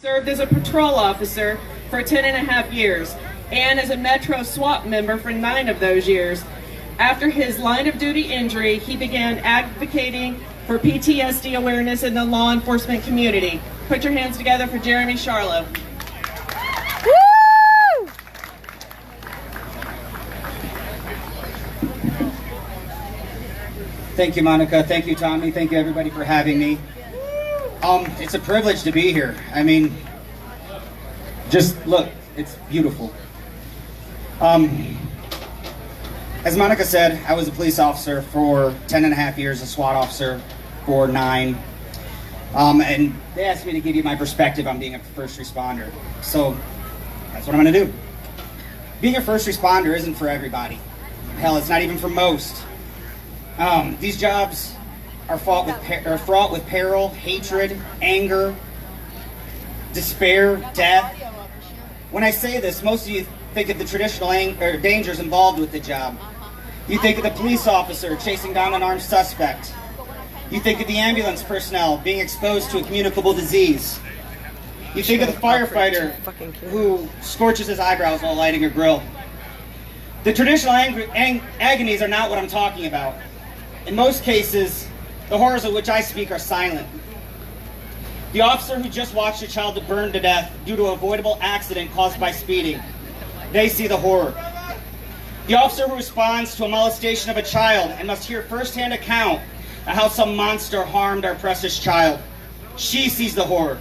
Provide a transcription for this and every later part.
Served as a patrol officer for 10 and a half years and as a Metro SWAT member for 9 of those years. After his line of duty injury, he began advocating for PTSD awareness in the law enforcement community. Put your hands together for Jeremy Charlo. Woo! Thank you, Monica. Thank you, Tommy. Thank you, everybody, for having me. It's a privilege to be here. I mean, just look, it's beautiful. As Monica said, I was a police officer for 10 and a half years, a SWAT officer for 9. And they asked me to give you my perspective on being a first responder. So that's what I'm going to do. Being a first responder isn't for everybody. Hell, it's not even for most. These jobs are fraught with peril, hatred, anger, despair, death. When I say this, most of you think of the traditional dangers involved with the job. You think of the police officer chasing down an armed suspect. You think of the ambulance personnel being exposed to a communicable disease. You think of the firefighter who scorches his eyebrows while lighting a grill. The traditional agonies are not what I'm talking about. In most cases, the horrors of which I speak are silent. The officer who just watched a child burn to death due to an avoidable accident caused by speeding, they see the horror. The officer who responds to a molestation of a child and must hear firsthand account of how some monster harmed our precious child, she sees the horror.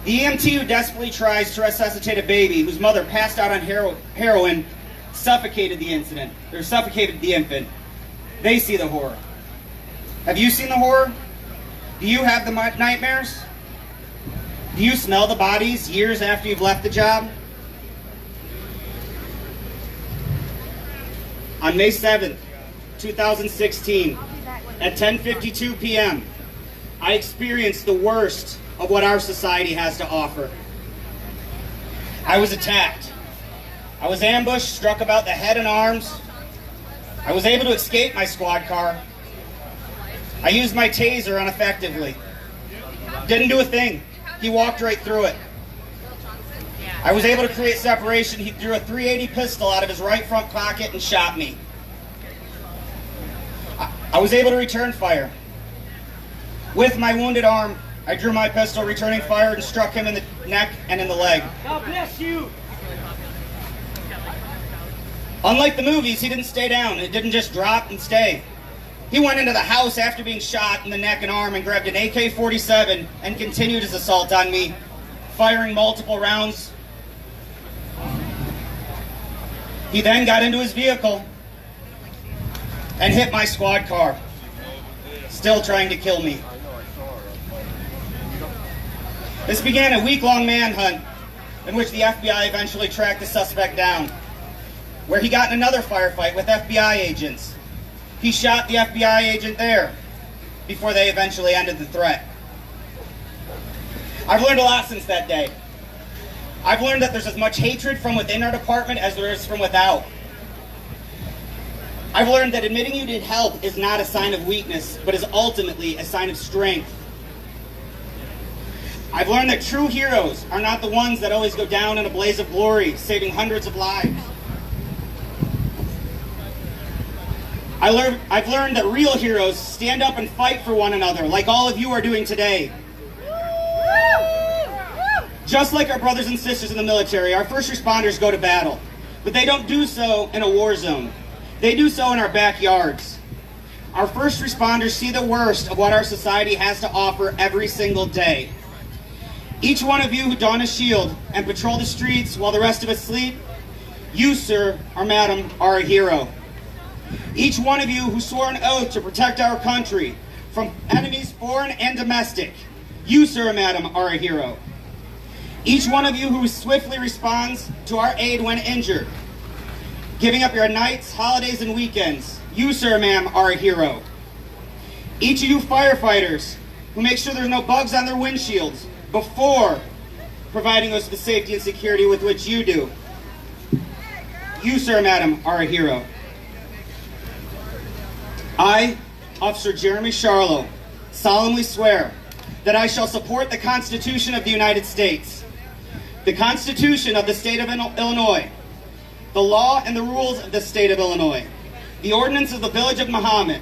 The EMT who desperately tries to resuscitate a baby whose mother passed out on heroin suffocated the infant. They see the horror. Have you seen the horror? Do you have the nightmares? Do you smell the bodies years after you've left the job? On May 7th, 2016, at 10:52 p.m., I experienced the worst of what our society has to offer. I was attacked. I was ambushed, struck about the head and arms. I was able to escape my squad car. I used my taser ineffectively. Didn't do a thing. He walked right through it. I was able to create separation. He drew a .380 pistol out of his right front pocket and shot me. I was able to return fire. With my wounded arm, I drew my pistol, returning fire, and struck him in the neck and in the leg. God bless you! Unlike the movies, he didn't stay down. It didn't just drop and stay. He went into the house after being shot in the neck and arm and grabbed an AK-47 and continued his assault on me, firing multiple rounds. He then got into his vehicle and hit my squad car, still trying to kill me. This began a week-long manhunt in which the FBI eventually tracked the suspect down, where he got in another firefight with FBI agents. He shot the FBI agent there before they eventually ended the threat. I've learned a lot since that day. I've learned that there's as much hatred from within our department as there is from without. I've learned that admitting you need help is not a sign of weakness, but is ultimately a sign of strength. I've learned that true heroes are not the ones that always go down in a blaze of glory, saving hundreds of lives. I've learned that real heroes stand up and fight for one another, like all of you are doing today. Just like our brothers and sisters in the military, our first responders go to battle, but they don't do so in a war zone. They do so in our backyards. Our first responders see the worst of what our society has to offer every single day. Each one of you who don a shield and patrol the streets while the rest of us sleep, you, sir or madam, are a hero. Each one of you who swore an oath to protect our country from enemies foreign and domestic, you, sir or madam, are a hero. Each one of you who swiftly responds to our aid when injured, giving up your nights, holidays, and weekends, you, sir or ma'am, are a hero. Each of you firefighters who make sure there's no bugs on their windshields before providing us the safety and security with which you do, you, sir or madam, are a hero. I, Officer Jeremy Charlo, solemnly swear that I shall support the Constitution of the United States, the Constitution of the State of Illinois, the law and the rules of the State of Illinois, the ordinance of the Village of Mahomet,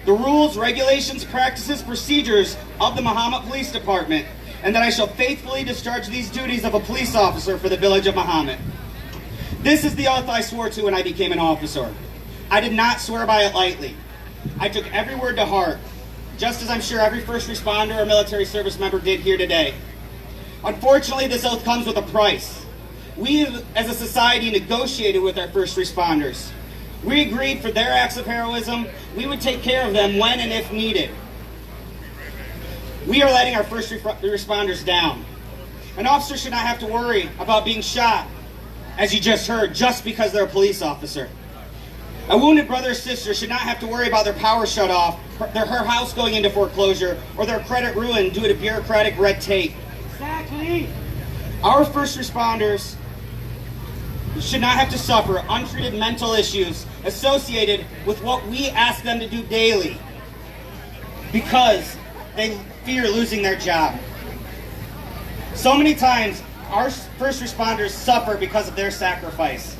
the rules, regulations, practices, procedures of the Mahomet Police Department, and that I shall faithfully discharge these duties of a police officer for the Village of Mahomet. This is the oath I swore to when I became an officer. I did not swear by it lightly. I took every word to heart, just as I'm sure every first responder or military service member did here today. Unfortunately, this oath comes with a price. We, as a society, negotiated with our first responders. We agreed for their acts of heroism, we would take care of them when and if needed. We are letting our first responders down. An officer should not have to worry about being shot, as you just heard, just because they're a police officer. A wounded brother or sister should not have to worry about their power shut off, her house going into foreclosure, or their credit ruined due to bureaucratic red tape. Exactly. Our first responders should not have to suffer untreated mental issues associated with what we ask them to do daily because they fear losing their job. So many times, our first responders suffer because of their sacrifice.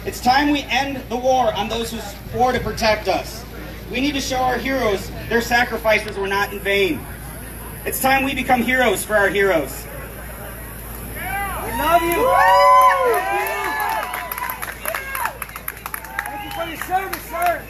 It's time we end the war on those who swore to protect us. We need to show our heroes their sacrifices were not in vain. It's time we become heroes for our heroes. We love you. Thank you for your service, sir.